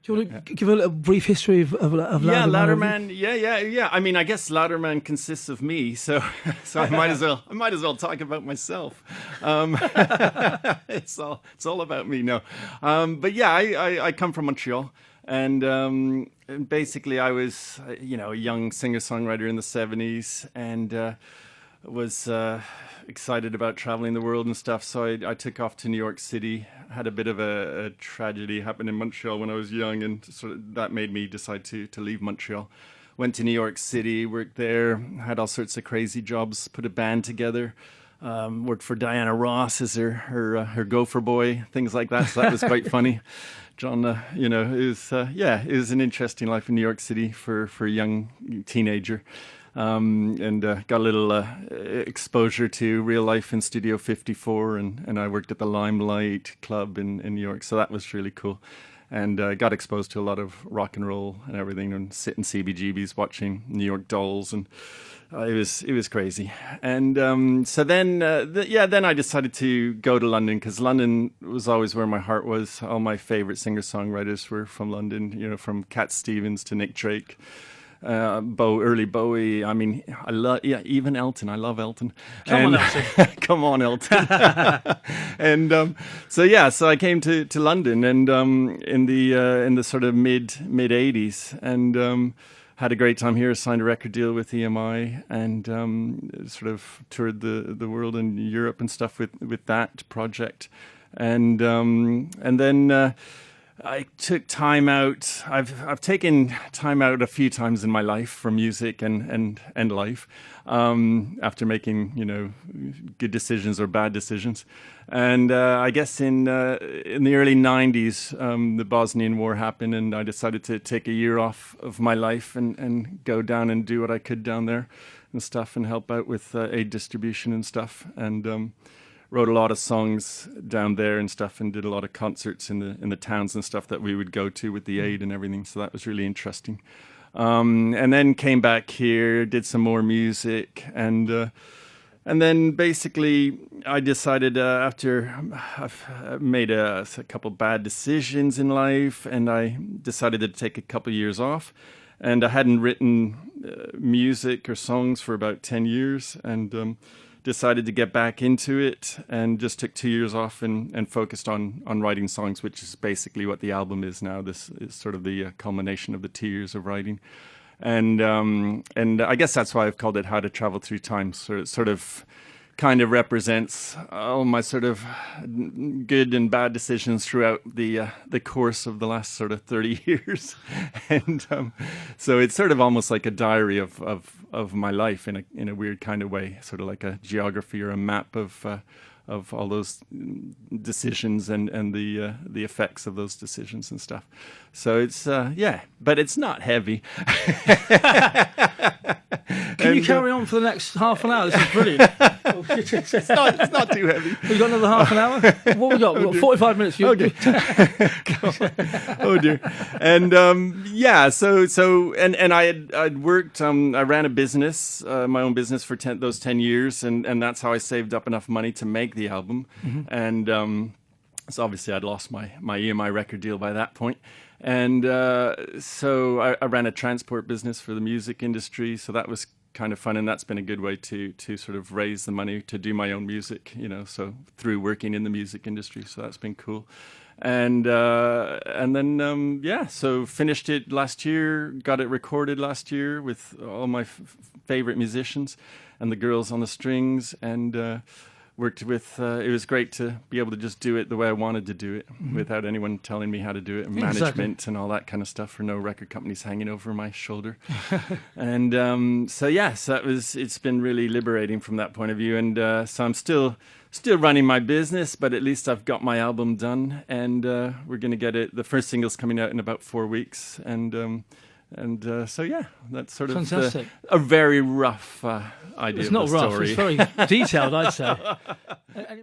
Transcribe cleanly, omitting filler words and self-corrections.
Do you want to give a little brief history of Louderman? Yeah, Louderman. Yeah. I mean, I guess Louderman consists of me, so I might as well talk about myself. It's all about me. No, but yeah, I come from Montreal, and basically I was a young singer-songwriter in the 70s, and was excited about traveling the world and stuff. So I took off to New York City. Had a bit of a tragedy happen in Montreal when I was young, and sort of that made me decide to leave Montreal. Went to New York City, worked there, had all sorts of crazy jobs, put a band together, worked for Diana Ross as her gopher boy, things like that. So that was quite funny. John, it was an interesting life in New York City for a young teenager. And got a little exposure to real life in Studio 54, and I worked at the Limelight Club in New York, so that was really cool. And got exposed to a lot of rock and roll and everything, and sitting CBGBs watching New York Dolls, and it was crazy. And so then I decided to go to London, because London was always where my heart was. All my favorite singer-songwriters were from London, from Cat Stevens to Nick Drake. Early Bowie. I mean, even Elton. I love Elton. Come on, Elton. Come on, Elton. And so I came to London, and in the sort of mid '80s, and had a great time here. Signed a record deal with EMI, and sort of toured the world and Europe and stuff with that project, and then. I took time out. I've taken time out a few times in my life from music and life, after making good decisions or bad decisions. And I guess in the early '90s, the Bosnian War happened, and I decided to take a year off of my life and go down and do what I could down there and stuff, and help out with aid distribution and stuff. And wrote a lot of songs down there and stuff, and did a lot of concerts in the towns and stuff that we would go to with the aid and everything. So that was really interesting. And then came back here, did some more music, and then basically I decided after I've made a couple bad decisions in life, and I decided to take a couple years off. And I hadn't written music or songs for about 10 years, and decided to get back into it, and just took 2 years off and focused on writing songs, which is basically what the album is now. This is sort of the culmination of the 2 years of writing. And I guess that's why I've called it How to Travel Through Time. So it sort of kind of represents all my sort of good and bad decisions throughout the course of the last sort of 30 years. And so it's sort of almost like a diary of my life in a weird kind of way, sort of like a geography or a map of all those decisions and the effects of those decisions and stuff. So it's but it's not heavy. Can you carry on for the next half an hour? This is brilliant. It's not too heavy. We've got another half an hour. What we got? We've got 45 minutes. Okay. Oh dear. And so I'd worked. I ran a business, my own business for those 10 years, and that's how I saved up enough money to make the album. Mm-hmm. And so obviously I'd lost my EMI record deal by that point. And so I ran a transport business for the music industry, so that was kind of fun, and that's been a good way to sort of raise the money to do my own music, so through working in the music industry. So that's been cool. And then so finished it last year, got it recorded last year with all my favorite musicians and the girls on the strings, and worked with, it was great to be able to just do it the way I wanted to do it, mm-hmm. without anyone telling me how to do it, and management and all that kind of stuff, for no record companies hanging over my shoulder. And so it's been really liberating from that point of view. And so I'm still running my business, but at least I've got my album done, and we're going to get it. The first single's coming out in about 4 weeks, and that's sort of a very rough idea of the story. It's not rough, it's very detailed, I'd say.